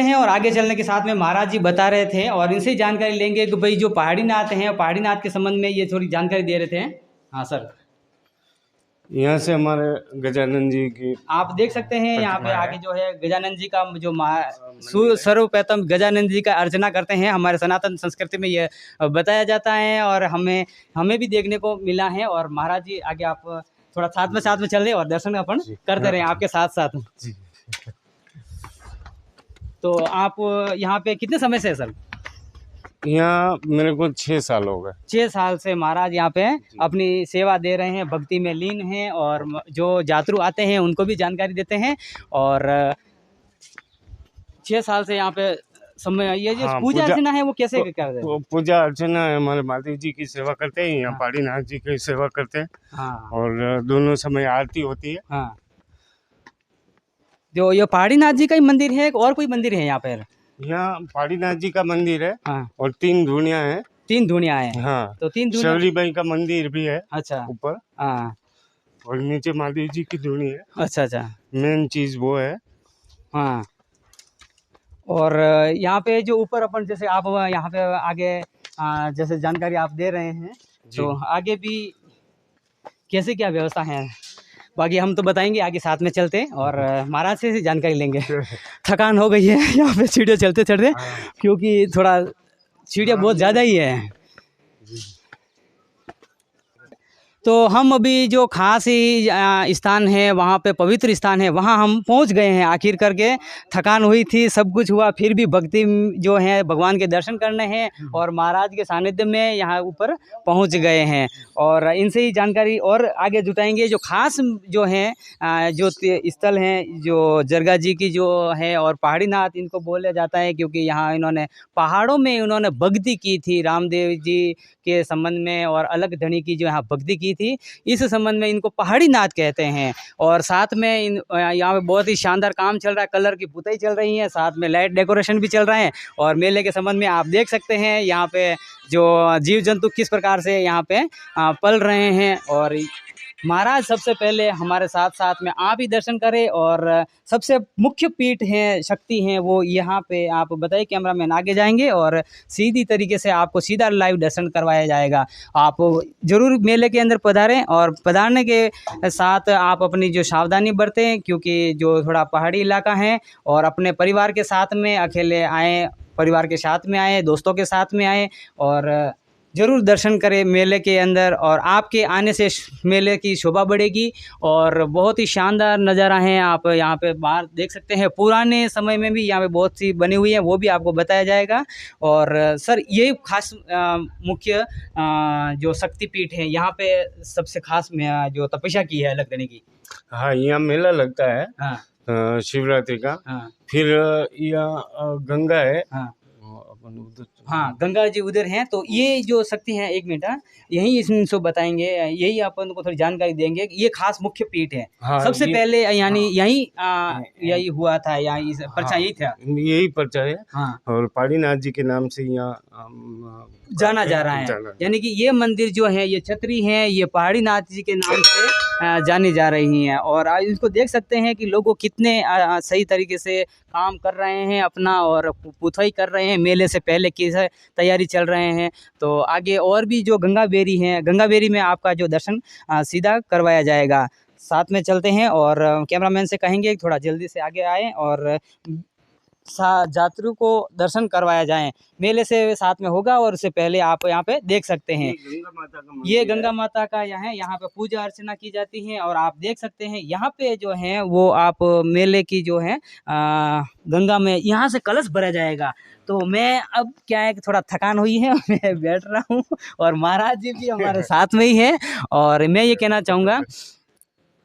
हैं और आगे चलने के साथ में महाराज जी बता रहे थे और इनसे ही जानकारी लेंगे कि भाई जो पहाड़ी नाथ हैं, पहाड़ी नाथ के संबंध में ये थोड़ी जानकारी दे रहे थे। हाँ सर, यहाँ से हमारे गजानन जी की आप देख सकते हैं यहाँ पे आगे जो है गजानन जी का जो सर्वप्रथम गजानन जी का अर्चना करते हैं। हमारे सनातन संस्कृति में ये बताया जाता है और हमें भी देखने को मिला है। और महाराज जी आगे आप थोड़ा साथ में चल रहे और दर्शन अपन करते रहे आपके साथ साथ। तो आप यहाँ पे कितने समय से है सर? यहाँ मेरे को 6 साल हो गए। 6 साल से महाराज यहाँ पे अपनी सेवा दे रहे हैं, भक्ति में लीन हैं और जो यात्रु आते हैं उनको भी जानकारी देते हैं। और 6 साल से यहाँ पे समय ये जो पूजा अर्चना है वो कैसे करते हैं? पूजा अर्चना है, हमारे माता जी की सेवा करते हैं, यहाँ पहाड़ी नाथ जी की सेवा करते हैं। हाँ। और दोनों समय आरती होती है। हाँ। जो ये पहाड़ी नाथ जी का ही मंदिर है और कोई मंदिर है यहाँ पर? यहाँ पहाड़ी नाथ जी का मंदिर है। हाँ। और 3 धुनिया है। 3 धुनिया है। हाँ। तो 3 धुनिया शबरी बाई का मंदिर भी है। अच्छा। ऊपर। हाँ। और नीचे माता जी की धुनी है। अच्छा। मेन चीज वो है। हाँ। और यहाँ पे जो ऊपर अपन जैसे आप यहाँ पे आगे जैसे जानकारी आप दे रहे हैं तो आगे भी कैसे क्या व्यवस्था है बाकी हम तो बताएंगे आगे साथ में चलते और महाराज से जानकारी लेंगे। थकान हो गई है यहाँ पे सीढ़ियाँ चलते चढ़ते क्योंकि थोड़ा सीढ़ियाँ बहुत ज़्यादा ही है। तो हम अभी जो खास ही स्थान है वहाँ पे पवित्र स्थान है वहाँ हम पहुँच गए हैं आखिर करके। थकान हुई थी, सब कुछ हुआ, फिर भी भक्ति जो है भगवान के दर्शन करने हैं और महाराज के सानिध्य में यहाँ ऊपर पहुँच गए हैं। और इनसे ही जानकारी और आगे जुटाएंगे। जो खास जो है जो स्थल हैं जो जरगा जी की जो है और पहाड़ी नाथ इनको बोला जाता है क्योंकि यहाँ इन्होंने पहाड़ों में इन्होंने भक्ति की थी रामदेव जी के संबंध में और अलग धनी की जो यहाँ भक्ति की थी, इस संबंध में इनको पहाड़ी नाथ कहते हैं। और साथ में यहाँ पे बहुत ही शानदार काम चल रहा है, कलर की पुताई चल रही है, साथ में लाइट डेकोरेशन भी चल रहा है। और मेले के संबंध में आप देख सकते हैं यहाँ पे जो जीव जंतु किस प्रकार से यहाँ पे पल रहे हैं। और महाराज सबसे पहले हमारे साथ साथ में आप ही दर्शन करें और सबसे मुख्य पीठ है शक्ति हैं वो यहाँ पे आप बताइए। कैमरामैन आगे जाएंगे और सीधी तरीके से आपको सीधा लाइव दर्शन करवाया जाएगा। आप जरूर मेले के अंदर पधारें और पधारने के साथ आप अपनी जो सावधानी बरतें क्योंकि जो थोड़ा पहाड़ी इलाका है और अपने परिवार के साथ में अकेले आएँ, परिवार के साथ में आएँ, दोस्तों के साथ में आएँ और ज़रूर दर्शन करें मेले के अंदर। और आपके आने से मेले की शोभा बढ़ेगी और बहुत ही शानदार नज़ारा है। आप यहाँ पे बाहर देख सकते हैं, पुराने समय में भी यहाँ पे बहुत सी बनी हुई है वो भी आपको बताया जाएगा। और सर ये खास मुख्य जो शक्तिपीठ है यहाँ पे सबसे खास जो तपस्या की है अलग धनी की। हाँ, यहाँ मेला लगता है। हाँ। शिवरात्रि का। हाँ। फिर यहाँ गंगा है। हाँ। हाँ, गंगा जी उधर हैं। तो ये जो शक्ति है, एक मिनट यही इनको बताएंगे, यही अपन को थोड़ी जानकारी देंगे। ये खास मुख्य पीठ है। हाँ, सबसे पहले यानी यही हुआ था, यही पर्चा यही था, यही पर्चा है। हाँ। और पहाड़ी नाथ जी के नाम से यहाँ जाना जा रहा है। यानी कि ये मंदिर जो है ये छतरी है, ये पहाड़ी नाथ जी के नाम से जानी जा रही हैं। और इसको देख सकते हैं कि लोगों कितने सही तरीके से काम कर रहे हैं अपना और पुथाई कर रहे हैं। मेले से पहले की तैयारी चल रहे हैं। तो आगे और भी जो गंगा बेरी है, गंगा बेरी में आपका जो दर्शन सीधा करवाया जाएगा। साथ में चलते हैं और कैमरामैन से कहेंगे थोड़ा जल्दी से आगे आएँ और यात्रियों को दर्शन करवाया जाए। मेले से साथ में होगा और उससे पहले आप यहाँ पे देख सकते हैं ये गंगा माता का यहाँ पे पूजा अर्चना की जाती है। और आप देख सकते हैं यहाँ पे जो है वो आप मेले की जो है गंगा में यहाँ से कलश भरा जाएगा। तो मैं अब क्या है कि थोड़ा थकान हुई है, मैं बैठ रहा हूँ और महाराज जी भी हमारे साथ में ही है। और मैं ये कहना चाहूँगा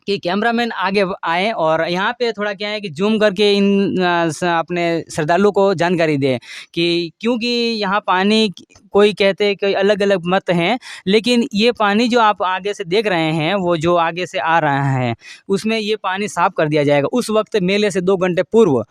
कि कैमरामैन आगे आए और यहाँ पे थोड़ा क्या है कि जूम करके इन अपने श्रद्धालुओं को जानकारी दें कि क्योंकि यहाँ पानी कोई कहते हैं कि अलग अलग मत हैं, लेकिन ये पानी जो आप आगे से देख रहे हैं वो जो आगे से आ रहा है उसमें ये पानी साफ कर दिया जाएगा उस वक्त मेले से 2 घंटे पूर्व।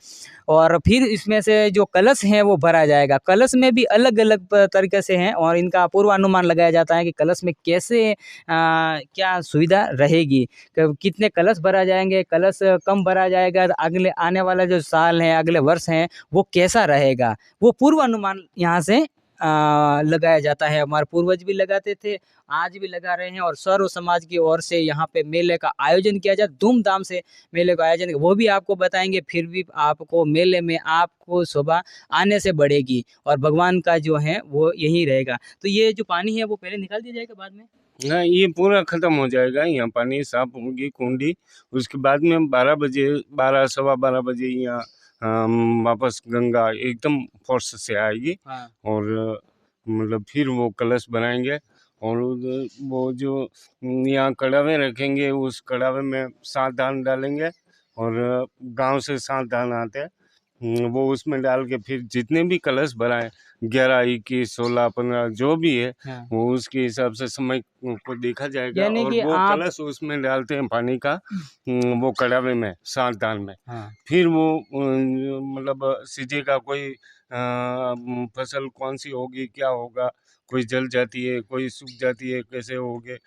और फिर इसमें से जो कलश हैं वो भरा जाएगा। कलश में भी अलग-अलग तरीके से हैं और इनका पूर्वानुमान लगाया जाता है कि कलश में कैसे क्या सुविधा रहेगी, कितने कलश भरा जाएँगे, कलश कम भरा जाएगा, तो अगले आने वाला जो साल है, अगले वर्ष हैं, वो कैसा रहेगा, वो पूर्वानुमान यहाँ से लगाया जाता है। हमारे पूर्वज भी लगाते थे, आज भी लगा रहे हैं और सर्व समाज की ओर से यहाँ पे मेले का आयोजन किया जाए, धूमधाम से मेले का आयोजन, वो भी आपको बताएँगे। फिर भी आपको मेले में आपको शोभा आने से बढ़ेगी और भगवान का जो है वो यहीं रहेगा। तो ये जो पानी है वो पहले निकाल दिया जाएगा बाद में? ना ये पूरा खत्म हो जाएगा, यहाँ पानी साफ होगी कुंडी। उसके बाद में 12 बजे, 12 सवा 12 बजे यहाँ वापस गंगा एकदम फोर्स से आएगी। हाँ। और मतलब फिर वो कलश बनाएंगे और वो जो यहाँ कड़ावे रखेंगे, उस कड़ावे में 7 दान डालेंगे और गांव से 7 दान आते हैं, वो उसमें डाल के फिर जितने भी कलश भराए 11, 21, 16, 15 जो भी है, हाँ। वो उसके हिसाब से समय को देखा जाएगा यानी और कि वो आप कलश उसमें डालते हैं पानी का, वो कड़ावे में 7 दान में। हाँ। फिर वो मतलब सीधे का कोई फसल कौन सी होगी, क्या होगा, कोई जल जाती है, कोई सूख जाती है, कैसे होगे,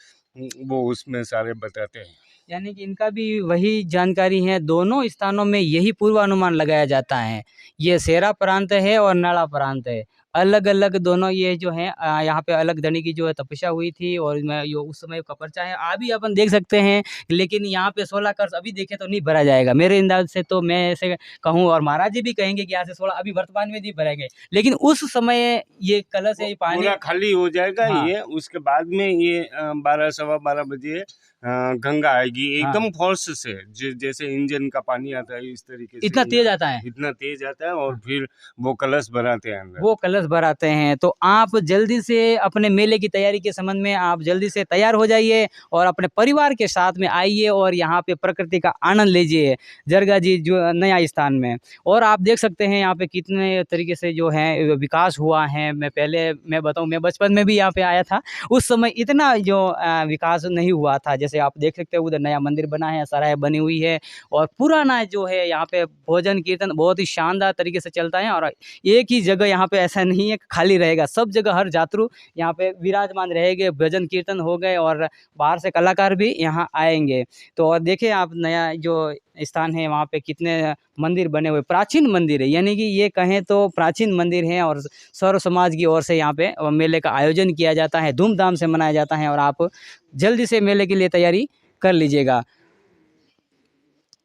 वो उसमें सारे बताते हैं। यानी कि इनका भी वही जानकारी है, दोनों स्थानों में यही पूर्वानुमान लगाया जाता है। ये सेरा प्रांत है और नाला प्रांत है। अलग-अलग दोनों ये जो हैं यहाँ पे अलग धनी की जो है तपस्या हुई थी और मैं यो उस समय का पर्चा है, अभी अपन देख सकते हैं, लेकिन यहाँ पे 16 कलश अभी देखें तो नहीं भरा जाएगा। मेरे अंदाज़ से तो मैं ऐसे कहूँ और महाराज जी भी कहेंगे कि यहाँ से 16 अभी वर्तमान में नहीं भरे गए। लेकिन उस समय ये कलश है, ये पानी पूरा खाली हो जाएगा। हाँ। ये उसके बाद में ये 12 सवा 12 बजे गंगा आएगी हाँ। एकदम फोर्स से, जैसे इंजन का पानी आता है इस तरीके से इतना तेज़ आता है? इतना तेज आता है और फिर वो कलश भराते हैं अंदर। वो कलश भराते हैं। तो आप जल्दी से अपने मेले की तैयारी के संबंध में आप जल्दी से तैयार हो जाइए और अपने परिवार के साथ में आइए और यहाँ पे प्रकृति का आनंद लीजिए, जरगा जी जो नया स्थान में। और आप देख सकते हैं यहाँ पे कितने तरीके से जो है विकास हुआ है। मैं बताऊँ, मैं बचपन में भी यहाँ पे आया था, उस समय इतना जो विकास नहीं हुआ था। जैसे आप देख सकते हो उधर नया मंदिर बना है, सराय बनी हुई है और पुराना जो है यहाँ पे भोजन कीर्तन बहुत ही शानदार तरीके से चलता है और एक ही जगह यहाँ पे ऐसा नहीं है कि खाली रहेगा, सब जगह हर यात्रु यहाँ पे विराजमान रहेंगे, भजन कीर्तन हो गए और बाहर से कलाकार भी यहाँ आएँगे। तो और देखिए आप नया जो स्थान है वहाँ पे कितने मंदिर बने हुए, प्राचीन मंदिर है, यानी कि ये कहें तो प्राचीन मंदिर हैं और सर्व समाज की ओर से यहाँ पे मेले का आयोजन किया जाता है, धूमधाम से मनाया जाता है और आप जल्दी से मेले के लिए तैयारी कर लीजिएगा।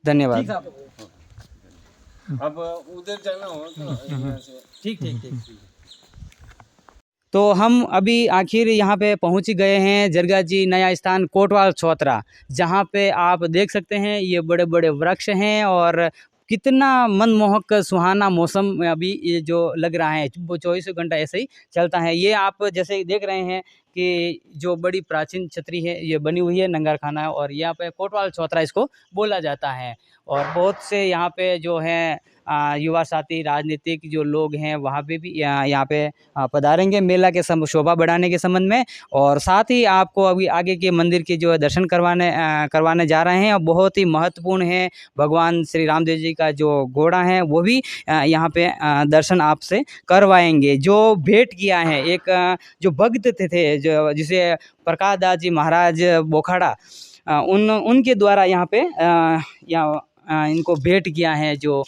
धन्यवाद। अब उधर जाना हो तो यहाँ से ठीक। तो हम अभी आखिर यहाँ पे पहुँच गए हैं, जरगा जी नया स्थान कोटवाल चौतरा, जहाँ पे आप देख सकते हैं ये बड़े-बड़े वृक्ष हैं और कितना मनमोहक सुहाना मौसम अभी ये जो लग रहा है, वो 24 घंटा ऐसे ही चलता है। ये आप जैसे देख रहे हैं कि जो बड़ी प्राचीन छतरी है ये बनी हुई है, नंगर खाना, और यहाँ पे कोटवाल चौतरा इसको बोला जाता है। और बहुत से यहाँ पे जो हैं युवा साथी राजनीतिक जो लोग हैं वहाँ पे भी यहाँ पे पधारेंगे मेला के शोभा बढ़ाने के संबंध में। और साथ ही आपको अभी आगे के मंदिर के जो है दर्शन करवाने जा रहे हैं और बहुत ही महत्वपूर्ण है, भगवान श्री रामदेव जी का जो घोड़ा है वो भी यहाँ पे दर्शन आपसे करवाएंगे। जो भेंट किया है एक जो भक्त थे जो जिसे प्रकाश दास जी महाराज बोखाड़ा, उनके द्वारा यहाँ पे इनको भेंट किया है। जो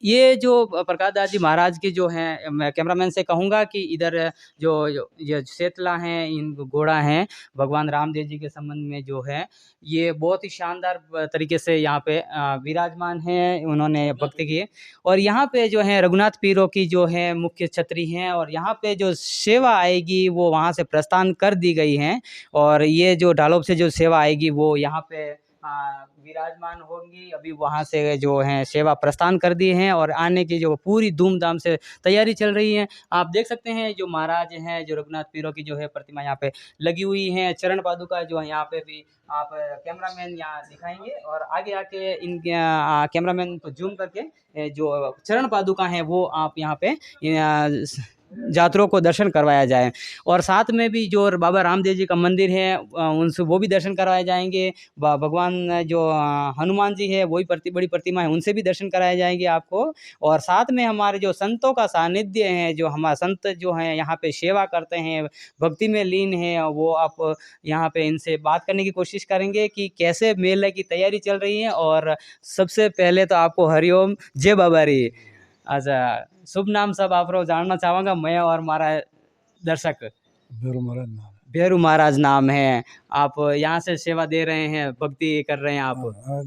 ये जो प्रकाश दास जी महाराज के जो हैं, मैं कैमरामैन से कहूँगा कि इधर जो ये शेतला हैं, इन घोड़ा हैं, भगवान रामदेव जी के संबंध में जो है ये बहुत ही शानदार तरीके से यहाँ पे विराजमान हैं, उन्होंने भक्ति की। और यहाँ पे जो है रघुनाथ पीरों की जो है मुख्य छतरी हैं और यहाँ पे जो सेवा आएगी वो वहाँ से प्रस्थान कर दी गई हैं और ये जो ढालोब से जो सेवा आएगी वो यहाँ पे विराजमान होंगी। अभी वहाँ से जो हैं सेवा प्रस्थान कर दिए हैं और आने की जो पूरी धूमधाम से तैयारी चल रही है। आप देख सकते हैं जो महाराज हैं, जो रघुनाथ पीरों की जो है प्रतिमा यहाँ पे लगी हुई हैं, चरण पादुका जो है यहाँ पे भी आप कैमरामैन यहाँ दिखाएंगे और आगे आके इन कैमरामैन को जूम करके जो चरण पादुका हैं वो आप यहाँ पे यात्रियों को दर्शन करवाया जाए। और साथ में भी जो बाबा रामदेव जी का मंदिर है उनसे वो भी दर्शन करवाए जाएंगे। भगवान जो हनुमान जी है वही बड़ी प्रतिमा है, उनसे भी दर्शन कराए जाएंगे आपको। और साथ में हमारे जो संतों का सानिध्य है, जो हमारे संत जो हैं यहाँ पे सेवा करते हैं, भक्ति में लीन है, वो आप यहाँ पे इनसे बात करने की कोशिश करेंगे कि कैसे मेले की तैयारी चल रही है। और सबसे पहले तो आपको हरिओम जय बाबा री। अच्छा, शुभ नाम सब आप लोग जानना चाहूँगा मैं और हमारा दर्शक। बेरू महाराज नाम है। भेरू महाराज नाम है। आप यहाँ से सेवा दे रहे हैं, भक्ति कर रहे हैं आप?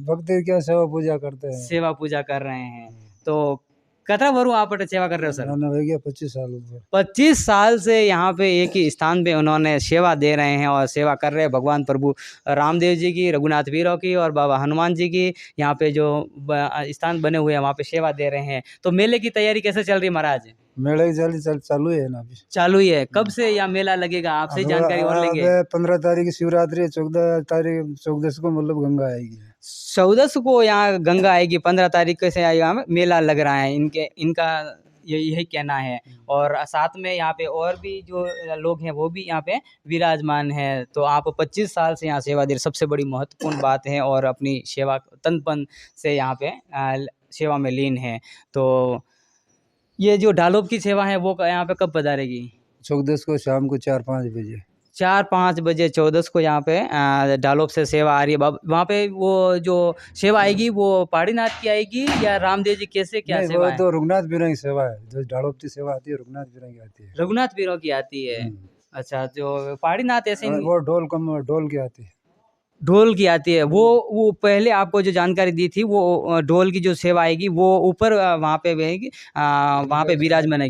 भक्ति क्या सेवा पूजा करते हैं। सेवा पूजा कर रहे हैं। तो कतरा वरु आप सेवा कर रहे हो सर? मैंने हो गया 25 साल ऊपर। 25 साल से यहाँ पे एक ही स्थान पे उन्होंने सेवा दे रहे हैं और सेवा कर रहे हैं भगवान प्रभु रामदेव जी की, रघुनाथ वीरों की और बाबा हनुमान जी की। यहाँ पे जो स्थान बने हुए हैं वहाँ पे सेवा दे रहे हैं। तो मेले की तैयारी कैसे चल रही है महाराज? मेले की चालू है ना अभी। चालू ही है। कब से यहाँ मेला लगेगा, आपसे जानकारी और लेंगे। 15 तारीख शिवरात्रि है, 14 तारीख 14 को मतलब गंगा आएगी। 14 को यहाँ गंगा आएगी, 15 तारीख से आएगा मेला लग रहा है। इनका यही कहना है। और साथ में यहाँ पे और भी जो लोग हैं वो भी यहाँ पे विराजमान है। तो आप 25 साल से यहाँ सेवा दे रहे, सबसे बड़ी महत्वपूर्ण बात है। और अपनी सेवा तनपन से यहाँ पे सेवा में लीन है। तो ये जो ढालोप की सेवा है वो यहाँ पे कब पधारेगी? 14 को शाम को 4-5 बजे। 4-5 बजे 14 को यहाँ पे ढालोप से सेवा आ रही है। वहाँ पे वो जो सेवा आएगी वो पहाड़ी नाथ की आएगी या रामदेव जी कैसे क्या नहीं, सेवा वो है? तो रघुनाथ बीरों की सेवा है। जो ढालोप की सेवा आती है रघुनाथ बीरों की आती है। रघुनाथ वीरों की आती है। अच्छा, जो पहाड़ी नाथ ऐसे वो ढोल की आती है। ढोल की आती है। वो पहले आपको जो जानकारी दी थी वो ढोल की जो सेवा आएगी वो ऊपर वहाँ पे रहेगी, वहाँ पे विराजमान है।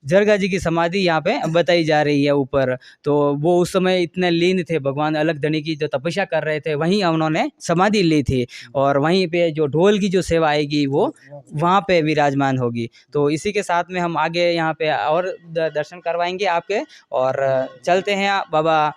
जरगा जी की समाधि यहाँ पे बताई जा रही है ऊपर। तो वो उस समय इतने लीन थे, भगवान अलकधनी की जो तपस्या कर रहे थे वहीं उन्होंने समाधि ली थी। और वहीं पे जो ढोल की जो सेवा आएगी वो वहाँ पे विराजमान होगी। तो इसी के साथ में हम आगे यहाँ पे और दर्शन करवाएंगे आपके। और चलते हैं बाबा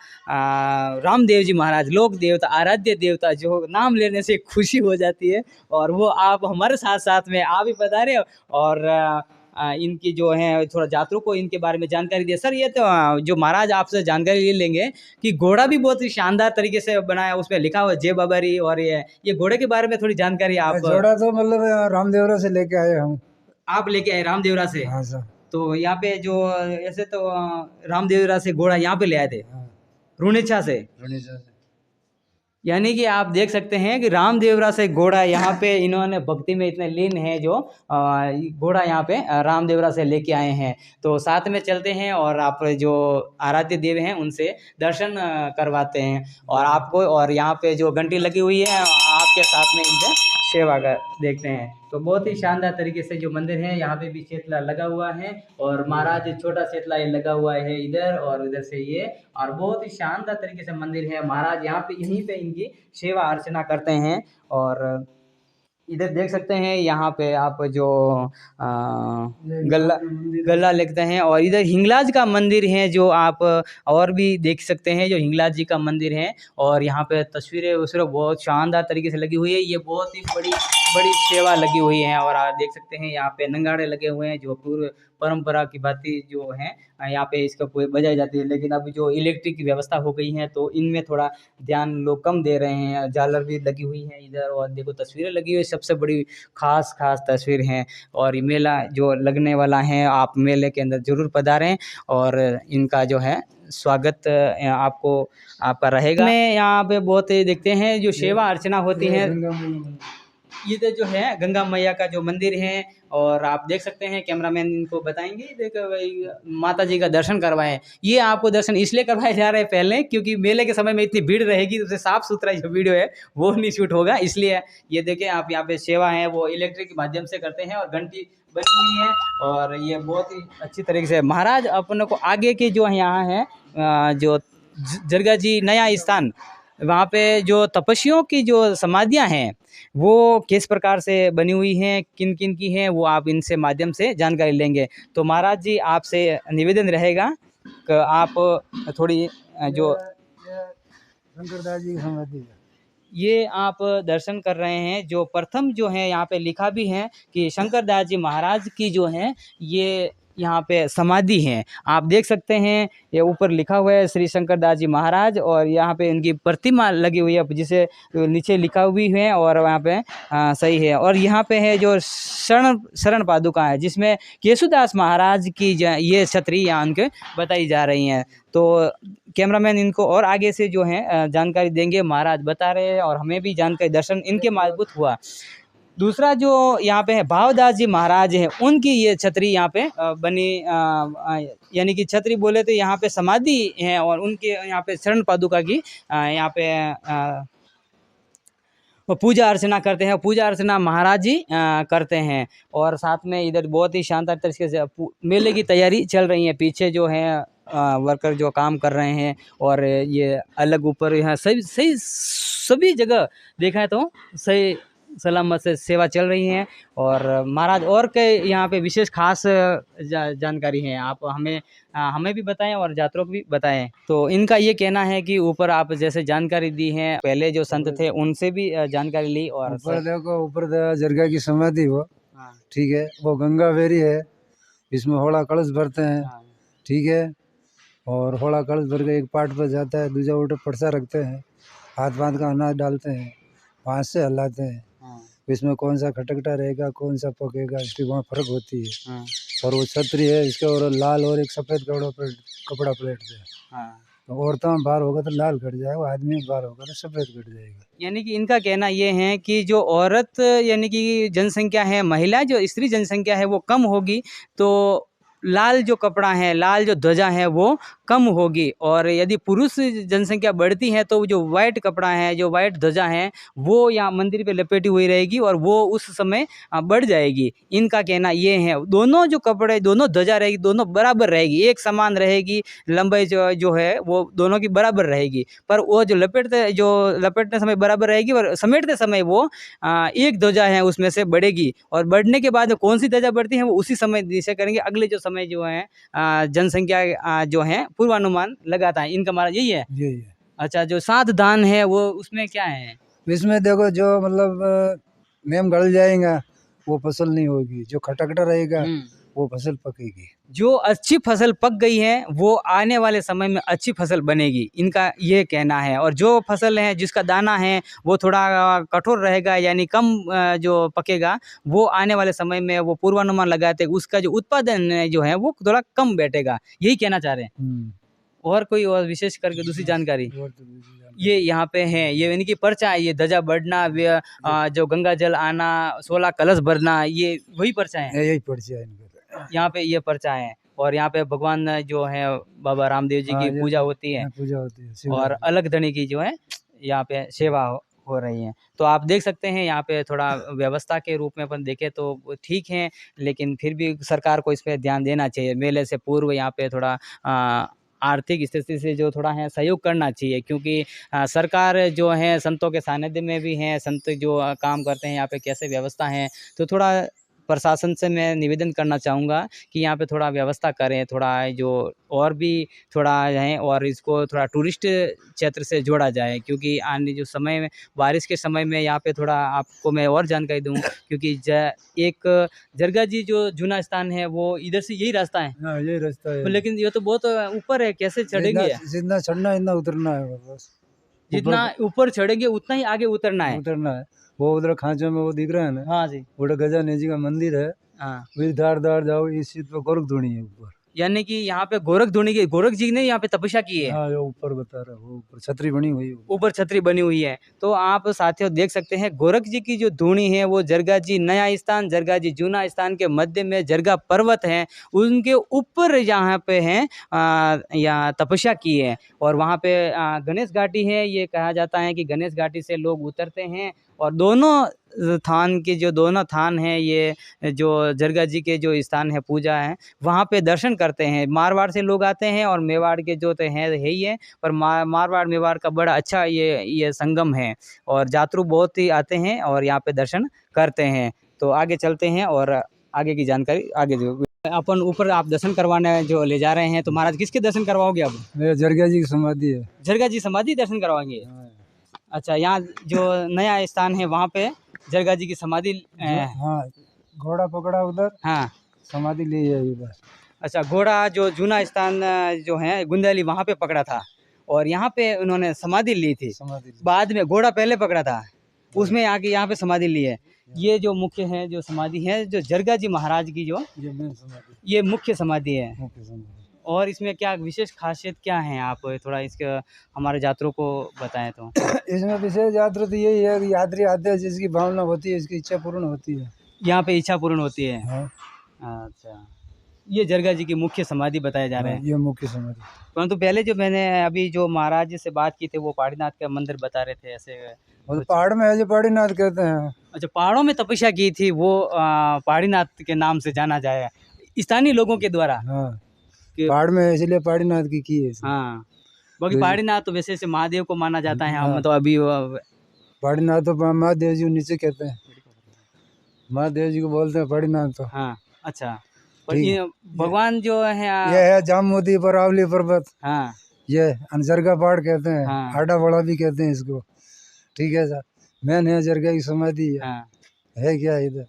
रामदेव जी महाराज, लोक देवता, आराध्य देवता, जो नाम लेने से खुशी हो जाती है। और वो आप हमारे साथ साथ में आप भी बता रहे हो। और इनकी जो है थोड़ा यात्रियों को इनके बारे में जानकारी दिया। सर ये तो जो महाराज आपसे जानकारी ले लेंगे कि घोड़ा भी बहुत ही शानदार तरीके से बनाया, उसमें लिखा हुआ जय बाबारी। और ये घोड़े के बारे में थोड़ी जानकारी आप। घोड़ा तो मतलब रामदेवरा से लेके आए हम। आप लेके आए रामदेवरा से? हाँ सर। तो यहाँ पे जो ऐसे तो रामदेवरा से घोड़ा यहाँ पे ले आए थे, रुनेछा से। यानी कि आप देख सकते हैं कि रामदेवरा से घोड़ा यहाँ पे इन्होंने भक्ति में इतने लीन है, जो घोड़ा यहाँ पे रामदेवरा से लेके आए हैं। तो साथ में चलते हैं और आप जो आराध्य देव हैं उनसे दर्शन करवाते हैं और आपको। और यहाँ पे जो घंटी लगी हुई है आपके साथ में इनसे सेवा कर देखते हैं। तो बहुत ही शानदार तरीके से जो मंदिर है, यहाँ पे भी शेतला लगा हुआ है और महाराज छोटा शेतला ये लगा हुआ है इधर और इधर से ये। और बहुत ही शानदार तरीके से मंदिर है। महाराज यहाँ पे यहीं पे इनकी सेवा अर्चना करते हैं। और इधर देख सकते हैं यहाँ पे आप जो गल्ला लिखते हैं। और इधर हिंगलाज का मंदिर है जो आप और भी देख सकते हैं, जो हिंगलाज जी का मंदिर है। और यहाँ पे तस्वीरें बहुत शानदार तरीके से लगी हुई है। ये बहुत ही बड़ी सेवा लगी हुई है। और आप देख सकते हैं यहाँ पे नंगाड़े लगे हुए हैं, जो पूर्व परंपरा की बातें जो हैं यहाँ पे इसका बजाई जाती है। लेकिन अभी जो इलेक्ट्रिक की व्यवस्था हो गई है तो इनमें थोड़ा ध्यान लोग कम दे रहे हैं। झालर भी लगी हुई है इधर और देखो तस्वीरें लगी हुई, सबसे बड़ी खास तस्वीर हैं। और ये मेला जो लगने वाला है, आप मेले के अंदर ज़रूर पधारें और इनका जो है स्वागत आपका रहेगा। मैं यहाँ पे बहुत देखते हैं जो सेवा अर्चना होती है। इधर जो है गंगा मैया का जो मंदिर है और आप देख सकते हैं, कैमरामैन इनको बताएंगे, देखो भाई माता जी का दर्शन करवाएं। ये आपको दर्शन इसलिए करवाए जा रहे हैं पहले क्योंकि मेले के समय में इतनी भीड़ रहेगी तो साफ सुथरा जो वीडियो है वो नहीं शूट होगा, इसलिए ये देखें आप। यहाँ पे सेवा है वो इलेक्ट्रिक के माध्यम से करते हैं और घंटी बनी हुई है और ये बहुत ही अच्छी तरीके से महाराज अपने को आगे के जो यहाँ है जो जरगा जी नया स्थान, वहाँ पे जो तपस्वियों की जो समाधियाँ हैं वो किस प्रकार से बनी हुई हैं, किन किन की हैं, वो आप इनसे माध्यम से जानकारी लेंगे। तो महाराज जी आपसे निवेदन रहेगा कि आप थोड़ी जो शंकरदास जी की समाधि है ये आप दर्शन कर रहे हैं। जो प्रथम जो है यहाँ पे लिखा भी है कि शंकरदास जी महाराज की जो है ये यहाँ पे समाधि है। आप देख सकते हैं ये ऊपर लिखा हुआ है श्री शंकर दास जी महाराज, और यहाँ पे इनकी प्रतिमा लगी हुई है जिसे नीचे लिखा हुई है, और वहाँ पे सही है। और यहाँ पे है जो शरण शरण पादुका है जिसमें केशुदास महाराज की ये छतरी यहाँ उनके बताई जा रही हैं। तो कैमरामैन इनको और आगे से जो है जानकारी देंगे, महाराज बता रहे हैं और हमें भी जानकारी दर्शन इनके मार्फत हुआ। दूसरा जो यहाँ पे है भावदास जी महाराज हैं, उनकी ये छतरी यहाँ पे बनी, यानी कि छतरी बोले तो यहाँ पे समाधि है, और उनके यहाँ पे शरण पादुका की यहाँ पे वो पूजा अर्चना करते हैं। पूजा अर्चना महाराज जी करते हैं, और साथ में इधर बहुत ही शानदार तरीके से मेले की तैयारी चल रही है। पीछे जो है वर्कर जो काम कर रहे हैं, और ये अलग ऊपर यहाँ सभी जगह देखा है तो सही सलामत से सेवा चल रही है। और महाराज और कई यहाँ पे विशेष खास जानकारी है, आप हमें भी बताएं और यात्रियों को भी बताएं। तो इनका ये कहना है कि ऊपर आप जैसे जानकारी दी है, पहले जो संत थे उनसे भी जानकारी ली, और ऊपर देखो, ऊपर जरगा की समाधि वो, हाँ, ठीक है, वो गंगा वेरी है, इसमें होड़ा कलश भरते हैं, हाँ, ठीक है। और होड़ा कलश भर के एक पार्ट पर जाता है, दूसरा उल्टा परसा रखते हैं, हाथ बांध का अनाज डालते हैं, हाथ से हलाते हैं। हाँ, इसमें कौन सा खटखटा रहेगा, कौन सा पकेगा, इसकी वहाँ फर्क होती है। हाँ, और वो छतरी है इसके, और लाल और एक सफ़ेद कपड़ा पलटते हैं। हाँ। तो औरतों में बार होगा तो लाल कट जाएगा, आदमी में बार होगा तो सफ़ेद कट जाएगा। यानी कि इनका कहना ये है कि जो औरत यानी कि जनसंख्या है, महिला जो स्त्री जनसंख्या है वो कम होगी, तो लाल जो कपड़ा है, लाल जो ध्वजा है वो कम होगी, और यदि पुरुष जनसंख्या बढ़ती है तो जो वाइट कपड़ा है, जो वाइट ध्वजा है वो यहाँ मंदिर पे लपेटी हुई रहेगी, और वो उस समय बढ़ जाएगी। इनका कहना ये है दोनों जो कपड़े, दोनों ध्वजा रहेगी, दोनों बराबर रहेगी, एक समान रहेगी, लंबाई जो है वो दोनों की बराबर रहेगी, पर वो जो लपेटने समय बराबर रहेगी, और समेटते समय वो एक ध्वजा है उसमें से बढ़ेगी, और बढ़ने के बाद कौन सी ध्वजा बढ़ती है वो उसी समय निश्चय करेंगे। अगले जो समय जो है जनसंख्या जो है पूर्वानुमान लगाता है। इनका हमारा यही है। यही है। अच्छा, जो 7 दान है वो उसमें क्या है? इसमें देखो, जो मतलब नेम गल जाएगा वो फसल नहीं होगी, जो खटखटा रहेगा वो फसल पकेगी। जो अच्छी फसल पक गई है वो आने वाले समय में अच्छी फसल बनेगी, इनका ये कहना है। और जो फसल है जिसका दाना है वो थोड़ा कठोर रहेगा, यानी कम जो पकेगा, वो आने वाले समय में वो पूर्वानुमान लगाते उसका जो उत्पादन जो है वो थोड़ा कम बैठेगा, यही कहना चाह रहे हैं। और कोई और विशेष करके दूसरी जानकारी ये यहाँ पे है, ये इनकी पर्चा है, ये ध्वजा बढ़ना, जो गंगा जल आना, 16 कलश भरना, ये वही पर्चा है। यही पर्चा है इनका। यहाँ पे ये पर्चा है, और यहाँ पे भगवान जो है बाबा रामदेव जी की पूजा होती है, पूजा होती है, और अलग धनी की जो है यहाँ पे सेवा हो रही है। तो आप देख सकते हैं यहाँ पे थोड़ा व्यवस्था के रूप में अपन देखें तो ठीक है, लेकिन फिर भी सरकार को इस पे ध्यान देना चाहिए। मेले से पूर्व यहाँ पे थोड़ा आर्थिक स्थिति से जो थोड़ा है सहयोग करना चाहिए, क्योंकि सरकार जो है संतों के सानिध्य में भी है, संत जो काम करते हैं यहाँ पे कैसे व्यवस्था है, तो थोड़ा प्रशासन से मैं निवेदन करना चाहूँगा कि यहाँ पे थोड़ा व्यवस्था करें, थोड़ा जो और भी थोड़ा है, और इसको थोड़ा टूरिस्ट क्षेत्र से जोड़ा जाए, क्योंकि आने जो समय में बारिश के समय में यहाँ पे थोड़ा आपको मैं और जानकारी दूँ, क्योंकि एक जरगा जी जो जूना स्थान है वो इधर से यही रास्ता है। हाँ, यही रास्ता है, लेकिन ये तो बहुत ऊपर है, कैसे चढ़ेंगे? जितना चढ़ना है इतना उतरना है, बस जितना ऊपर चढ़ेंगे उतना ही आगे उतरना है। वो उधर खांचों में वो दिख रहा है ना, हाँ जी, उधर गजानन जी का मंदिर है। हाँ, फिर धार धार जाओ, इस चीज पे गोरख धुनी है ऊपर, यानी कि यहाँ पे गोरख जी ने यहाँ पे तपस्या की है। हाँ, जो ऊपर बता रहा, वो ऊपर छतरी बनी हुई है, ऊपर छतरी बनी हुई है। तो आप साथियों देख सकते हैं गोरख जी की जो धूनी है वो जरगा जी नया स्थान, जरगा जी जूना स्थान के मध्य में जरगा पर्वत है, उनके ऊपर यहाँ पे है यहाँ तपस्या की है। और वहाँ पे गणेश घाटी है, ये कहा जाता है कि गणेश घाटी से लोग उतरते हैं, और दोनों थान हैं, ये जो जरगा जी के जो स्थान है पूजा है वहाँ पे दर्शन करते हैं। मारवाड़ से लोग आते हैं, और मेवाड़ के जो तो है ही है, पर मारवाड़ मेवाड़ का बड़ा अच्छा ये संगम है, और यात्रु बहुत ही आते हैं और यहाँ पे दर्शन करते हैं। तो आगे चलते हैं और आगे की जानकारी आगे जो अपन ऊपर आप दर्शन करवाने जो ले जा रहे हैं, तो महाराज किसके दर्शन करवाओगे आप? मेरा जरगा जी की समाधि है। जरगा जी समाधि दर्शन करवाएंगे? अच्छा, यहाँ जो नया स्थान है वहाँ पे जरगा जी की समाधि हाँ, घोड़ा पकड़ा उधर, हाँ, समाधि ली है बस। अच्छा, घोड़ा जो जूना स्थान जो है गुंदेली वहाँ पे पकड़ा था और यहाँ पे उन्होंने समाधि ली थी। समाधि ली। बाद में घोड़ा पहले पकड़ा था, उसमें आके यहाँ पे समाधि ली है। ये जो मुख्य है जो समाधि है जो जरगा जी महाराज की जो ये मेन समाधि, ये मुख्य समाधि है। मुख्य समाधि। और इसमें क्या विशेष खासियत क्या है, आप थोड़ा इसके हमारे यात्रियों को बताएं तो। इसमें विशेष यात्रा तो यही है कि यात्री आते हैं, जिसकी भावना होती है इसकी इच्छा पूर्ण होती है। यहाँ पे इच्छा पूर्ण होती है। हाँ, अच्छा, ये जरगा जी की मुख्य समाधि बताए जा रहे हैं। ये मुख्य समाधि। परंतु पहले जो मैंने अभी जो महाराज जी से बात की थी वो पहाड़ीनाथ का मंदिर बता रहे थे ऐसे। और पहाड़ में है जो पहाड़ीनाथ कहते हैं। अच्छा, पहाड़ों में तपस्या की थी वो पहाड़ीनाथ के नाम से जाना जाए स्थानीय लोगों के द्वारा। हाँ, कि पहाड़ में है इसलिए पहाड़ीनाथ की है इसने। हाँ, बाकी पहाड़ीनाथ तो वैसे से महादेव को माना जाता है। हम तो अभी पहाड़ीनाथ तो महादेव जी को नीचे कहते हैं, महादेव जी को बोलते हैं पहाड़ीनाथ तो। हाँ, अच्छा, पर ठीक ये भगवान जो है ये है जामोदी पर आवली पर्वत। हाँ, ये जरगा पहाड़ कहते हैं। हाँ। आडा बड़ा भी कहते हैं इसको। ठीक है सर, मैंने है जरगा की समाधि है। हाँ है क्या इधर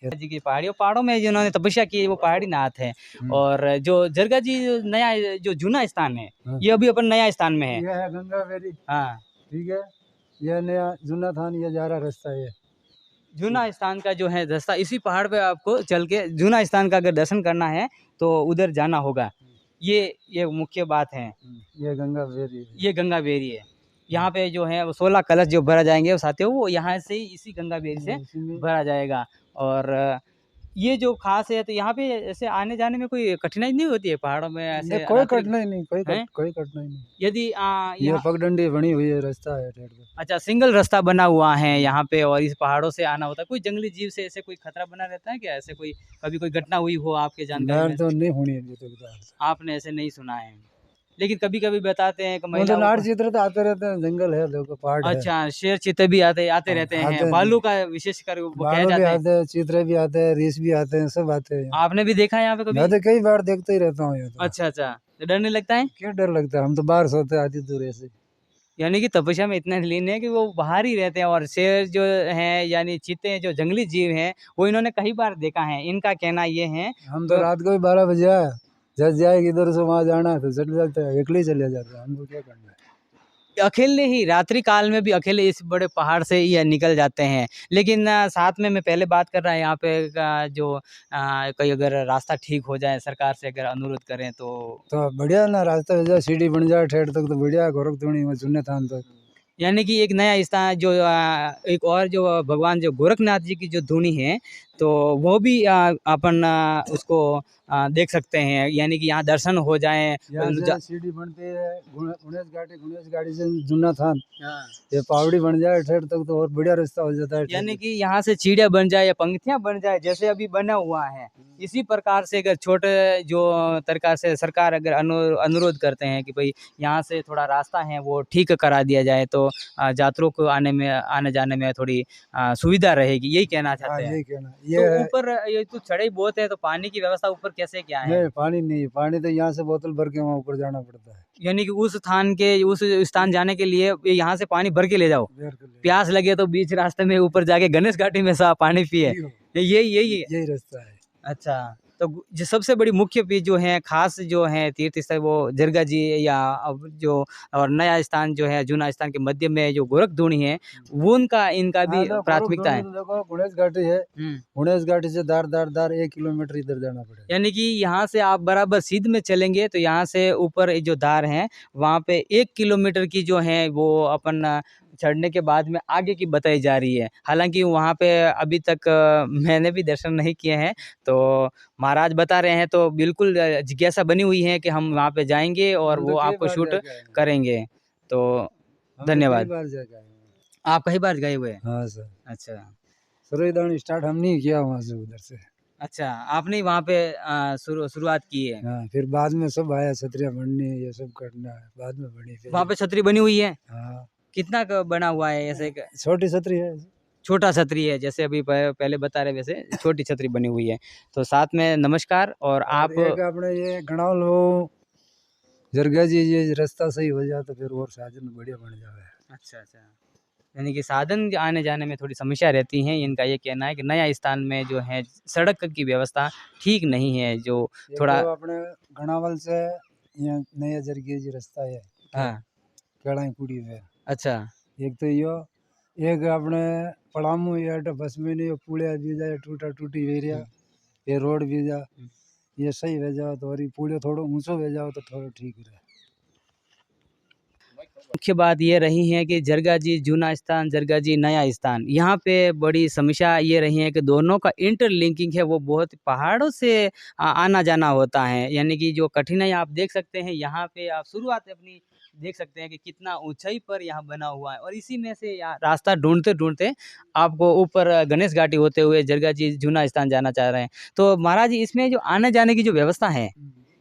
जी की पहाड़ों में जिन्होंने तपस्या की है वो पहाड़ी नाथ है। और जो जरगा जी नया जो जूना स्थान है हाँ। ये अभी अपन नया स्थान में है। ये है गंगा वेरी। हाँ, ठीक है, यह नया जूना थान, ये जा रहा रास्ता है। जूना स्थान का जो है रास्ता इसी पहाड़ पे आपको चल के जूना स्थान का अगर दर्शन करना है तो उधर जाना होगा। ये मुख्य बात है। ये गंगा वेरी है। ये गंगा बेरी है। यहाँ पे जो है वो 16 कलश जो भरा जाएंगे वो साथियों वो यहाँ से ही इसी गंगा बेरी से इसी में भरा जाएगा। और ये जो खास है तो यहाँ पे ऐसे आने जाने में कोई कठिनाई नहीं होती है पहाड़ों में ऐसे कोई रात्रि- कठिनाई नहीं, हैं? कोई कठिनाई नहीं। यदि ये यहाँ पगडंडी बनी हुई है, रास्ता है ठेठ का। अच्छा सिंगल रास्ता बना हुआ है यहाँ पे और इस पहाड़ों से आना होता है। कोई जंगली जीव से ऐसे कोई खतरा बना रहता है क्या, ऐसे कोई कभी कोई घटना हुई हो आपके जानकारी नार में? तो नहीं होनी अभी तक। आपने ऐसे नहीं सुना है, लेकिन कभी कभी बताते हैं कि तो महिला नार चित्र तो आते रहते हैं, जंगल है, देखो पहाड़ है। अच्छा शेर चीते भी आते हाँ, रहते आते हैं। हैं। भालू का विशेषकर वो कहा बालों भी जाता है। आते हैं, चित्रे भी आते हैं, रीस भी आते हैं, सब आते हैं। आपने भी देखा है यहाँ पे कभी? मैं तो कई बार देखते ही रहता हूँ। ये तो अच्छा अच्छा, तो डर नहीं लगता है? क्यों डर लगता है, हम तो बाहर सोते आती दूर ऐसे। यानी कि तपस्या में इतने लीन है कि वो बाहर ही रहते हैं। और शेर जो है यानी चीते हैं जो जंगली जीव हैं वो इन्होंने कई बार देखा है। इनका कहना ये है हम तो रात को भी 12 बजे आए, जब जाएगी इधर से वहाँ जाना है तो चले जाते हैं, अकेले ही चले जाते हैं। हमको क्या करना है, अकेले ही रात्रि काल में भी अकेले इस बड़े पहाड़ से ही निकल जाते हैं। लेकिन साथ में मैं पहले बात कर रहा है यहाँ पे जो कोई अगर रास्ता ठीक हो जाए सरकार से अगर अनुरोध करें तो बढ़िया ना, रास्ता हो जाए, सीढ़ी बन जाए ठेठ तक तो बढ़िया। गोरखधुनी में चुने थान तक, यानी कि एक नया स्थान जो एक और जो भगवान जो गोरखनाथ जी की जो धुनी है तो वो भी अपन उसको देख सकते हैं। यानी कि यहाँ दर्शन हो जाए। सीढ़ी बनती है गुणेश घाटी से जूना थान, ये पहाड़ी बन जाए ठेठ तक तो और बढ़िया रास्ता हो जाता है। यानी कि यहाँ से चिड़िया बन जाए या पंक्तियाँ बन जाए जैसे अभी बना हुआ है। इसी प्रकार से अगर छोटे जो प्रकार से सरकार अगर अनुरोध करते हैं कि भाई यहाँ से थोड़ा रास्ता है वो ठीक करा दिया जाए तो यात्रियों को आने जाने में थोड़ी सुविधा रहेगी, यही कहना चाहते हैं। यही कहना तो ऊपर ये तो चढ़ाई बहुत है तो पानी की व्यवस्था ऊपर कैसे क्या है? नहीं, पानी नहीं, पानी तो यहाँ से बोतल भर के वहाँ ऊपर जाना पड़ता है। यानी कि उस स्थान जाने के लिए यहाँ से पानी भर के ले जाओ, प्यास लगे तो बीच रास्ते में ऊपर जाके गणेश घाटी में साफ पानी पिए, यही रास्ता है। अच्छा, तो जो सबसे बड़ी मुख्य चीज जो है खास जो है तीर्थ स्थल वो जरगा जी या अब जो और नया स्थान जो है जूना स्थान के मध्य में जो गोरखधुनी है वो इनका भी प्राथमिकता है। देखो गुणेश घाटी है, गुणेश घाटी से दार 1 किलोमीटर इधर जाना पड़ेगा। यानी कि यहाँ से आप बराबर सीध में चलेंगे तो यहाँ से ऊपर जो दार है वहाँ पे 1 किलोमीटर की जो है वो अपन चढ़ने के बाद में आगे की बताई जा रही है। हालांकि वहाँ पे अभी तक मैंने भी दर्शन नहीं किए हैं तो महाराज बता रहे हैं तो बिल्कुल जिज्ञासा बनी हुई है कि हम वहाँ पे जाएंगे और वो आपको शूट करेंगे। तो धन्यवाद। आप कई बार गए हुए? हाँ सर। अच्छा, सूर्यदान स्टार्ट हम नहीं किया वहाँ से, उधर से। अच्छा, आपने वहाँ पे शुरुआत की है? हाँ, फिर बाद में सब आया, छतरियाँ बननी है, ये सब करना है, बाद में बनी। वहाँ पे छतरी बनी हुई है? हाँ। कितना बना हुआ है? ऐसे छोटी छतरी है, छोटा छतरी है जैसे अभी पहले बता रहे वैसे छोटी छतरी बनी हुई है। तो साथ में नमस्कार। और आप अपने ये गणावल हो जरगा जी, ये रास्ता सही हो जाए तो फिर और साजन बढ़िया बन जाए। अच्छा अच्छा, यानी कि साधन आने जाने में थोड़ी समस्या रहती हैं। इनका ये कहना है कि नया स्थान में जो है सड़क की व्यवस्था ठीक नहीं है, जो एक थोड़ा तो अपने घनावल से यहाँ नया जरगी जी रास्ता है हाँ, केड़ा कुड़ी में। अच्छा, एक तो यो एक अपने पड़ामू या बस में नहीं पुलिया भी जाए टूटा टूटी वेरिया ये रोड भी जा ये सही हो जाओ तो और पुलियो थोड़ा ऊंचो हो जाओ तो थोड़ा ठीक रहे। मुख्य बात ये रही है कि जरगा जी जूना स्थान, जरगा जी नया स्थान, यहाँ पे बड़ी समस्या ये रही है कि दोनों का इंटरलिंकिंग है वो बहुत पहाड़ों से आना जाना होता है। यानी कि जो कठिनाई आप देख सकते हैं यहाँ पे, आप शुरुआत अपनी देख सकते हैं कि कितना ऊंचाई पर यहाँ बना हुआ है, और इसी में से यहाँ रास्ता ढूंढते ढूंढते आपको ऊपर गणेश घाटी होते हुए जरगा जी जूना स्थान जाना चाह रहे हैं। तो महाराज जी, इसमें जो आने जाने की जो व्यवस्था है,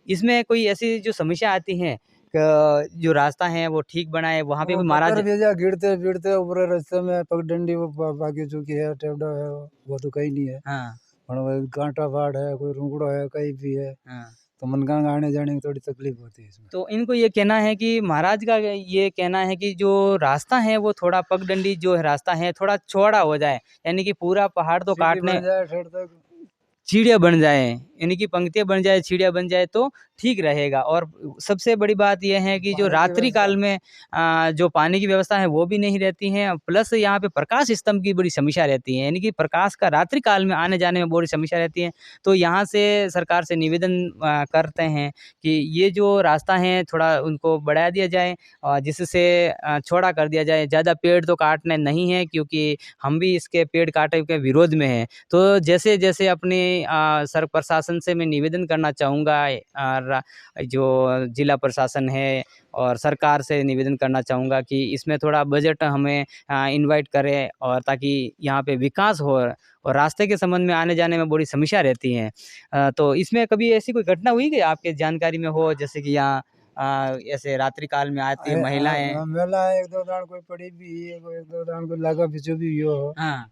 इसमें कोई ऐसी जो समस्या आती है जो रास्ता है वो ठीक बनाए, वहाँ पे भी महाराज भेजा गिरते गिरते ऊपर रास्ते में पगडंडी वो बाकी चुकी है टेबड़ा है वो तो कहीं नहीं है। हाँ, और वो कांटा फाड़ है कोई रुंगड़ो है कहीं भी है हाँ। तो मनगांग आने जाने में थोड़ी तकलीफ होती है इसमें। तो इनको ये कहना है कि महाराज का ये कहना है कि जो रास्ता है वो थोड़ा पगडंडी जो है रास्ता है थोड़ा चौड़ा हो जाए, यानी कि पूरा पहाड़ तो सीढ़ी काटने बन जाए ठेठ तक सीढ़ियाँ बन जाए, यानी कि पंक्तियाँ बन जाए, सीढ़ियाँ बन जाए तो ठीक रहेगा। और सबसे बड़ी बात ये है कि जो पानी की रात्रि काल में जो पानी की व्यवस्था है वो भी नहीं रहती है, प्लस यहाँ पे प्रकाश स्तंभ की बड़ी समस्या रहती है, यानी कि प्रकाश का रात्रि काल में आने जाने में बड़ी समस्या रहती है। तो यहाँ से सरकार से निवेदन करते हैं कि ये जो रास्ता है थोड़ा उनको बढ़ा दिया जाए और जिससे चौड़ा कर दिया जाए। ज़्यादा पेड़ तो काटने नहीं है, क्योंकि हम भी इसके पेड़ काटे के विरोध में हैं। तो जैसे अपने सर प्रशासन से मैं निवेदन करना चाहूँगा, जो जिला प्रशासन है और सरकार से निवेदन करना चाहूँगा कि इसमें थोड़ा बजट हमें इनवाइट करें, और ताकि यहाँ पे विकास हो, और रास्ते के संबंध में आने जाने में बड़ी समस्या रहती है। तो इसमें कभी ऐसी कोई घटना हुई कि आपके जानकारी में हो, जैसे कि यहाँ ऐसे रात्रि काल में आती है महिलाएं? मेला एक दो दान कोई पड़ी भी है कोई एक दो दान कोई लागा पीछे भी हो हाँ,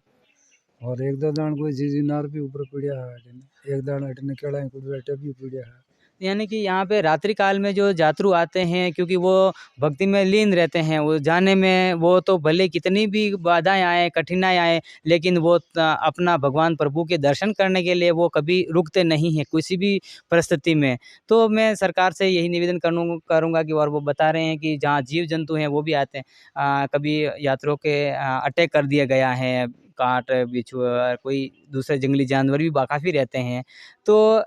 और एक दो दान कोई चीज नार भी ऊपर पड़ा है एक दान हटने केड़ा कुछ बैठे भी पड़ा है। यानी कि यहाँ पे रात्रि काल में जो यात्रु आते हैं, क्योंकि वो भक्ति में लीन रहते हैं, वो जाने में वो तो भले कितनी भी बाधाएं आए, कठिनाई आए, लेकिन वो अपना भगवान प्रभु के दर्शन करने के लिए वो कभी रुकते नहीं हैं किसी भी परिस्थिति में। तो मैं सरकार से यही निवेदन करूँगा कि, और वो बता रहे हैं कि जहाँ जीव जंतु हैं वो भी आते हैं, कभी यात्रियों के अटैक कर दिया गया है, काट बिच्छू कोई दूसरे जंगली जानवर भी काफ़ी रहते हैं। तो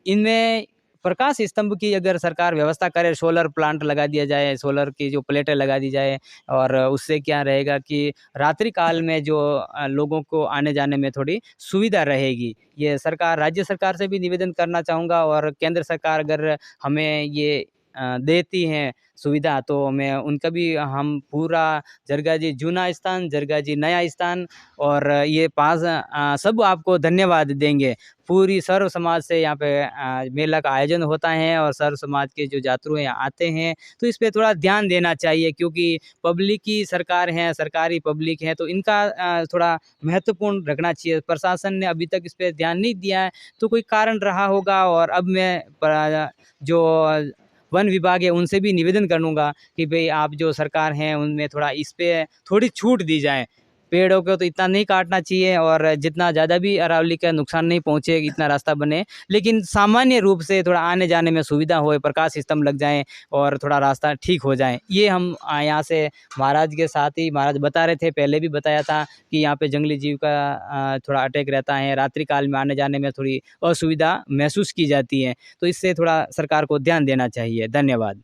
इनमें प्रकाश स्तंभ की अगर सरकार व्यवस्था करे, सोलर प्लांट लगा दिया जाए, सोलर की जो प्लेटें लगा दी जाए, और उससे क्या रहेगा कि रात्रि काल में जो लोगों को आने जाने में थोड़ी सुविधा रहेगी। ये सरकार, राज्य सरकार से भी निवेदन करना चाहूँगा, और केंद्र सरकार अगर हमें ये देती हैं सुविधा, तो मैं उनका भी हम पूरा जरगा जी जूना स्थान, जरगा जी नया स्थान और ये 5 सब आपको धन्यवाद देंगे। पूरी सर्व समाज से यहाँ पे मेला का आयोजन होता है, और सर्व समाज के जो यात्रु हैं यहाँ आते हैं, तो इस पे थोड़ा ध्यान देना चाहिए, क्योंकि पब्लिक की सरकार है, सरकारी पब्लिक है, तो इनका थोड़ा महत्वपूर्ण रखना चाहिए। प्रशासन ने अभी तक इस पे ध्यान नहीं दिया है, तो कोई कारण रहा होगा। और अब मैं जो वन विभाग है उनसे भी निवेदन करूँगा कि भाई आप जो सरकार हैं उनमें थोड़ा इस पे थोड़ी छूट दी जाए। पेड़ों को तो इतना नहीं काटना चाहिए, और जितना ज़्यादा भी अरावली का नुकसान नहीं पहुँचे, इतना रास्ता बने, लेकिन सामान्य रूप से थोड़ा आने जाने में सुविधा होए, प्रकाश स्तंभ लग जाएँ और थोड़ा रास्ता ठीक हो जाए। ये हम यहाँ से महाराज के साथ ही महाराज बता रहे थे, पहले भी बताया था कि यहाँ पे जंगली जीव का थोड़ा अटैक रहता है, रात्रि काल में आने जाने में थोड़ी असुविधा महसूस की जाती है। तो इससे थोड़ा सरकार को ध्यान देना चाहिए। धन्यवाद।